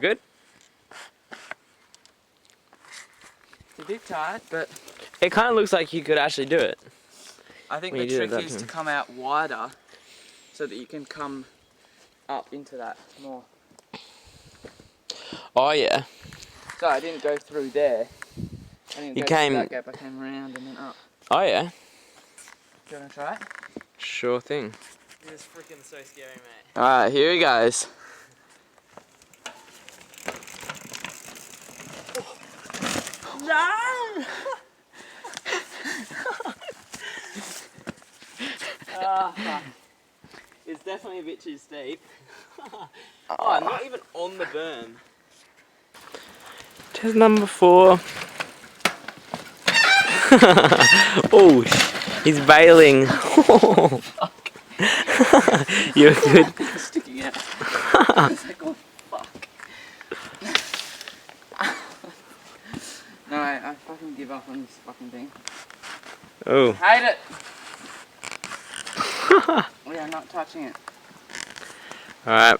You're good? It's a bit tight, but It kind of looks like you could actually do it. I think When the you do it trick that is to time. come out wider so that you can come up into that more. Oh yeah. So I didn't go through there. I didn't You go came- through that gap, I came around and then up. Oh yeah. Do you want to try it? Sure thing. This is freaking so scary, mate. Alright, here he goes. No! Fuck. It's definitely a bit too steep. Oh, not even on the berm. Test number 4. Oh, he's bailing. You're good. Sticking out. It's like, oh fuck. No, I fucking give up on this fucking thing. Oh. Hate it. We are not touching it. Alright.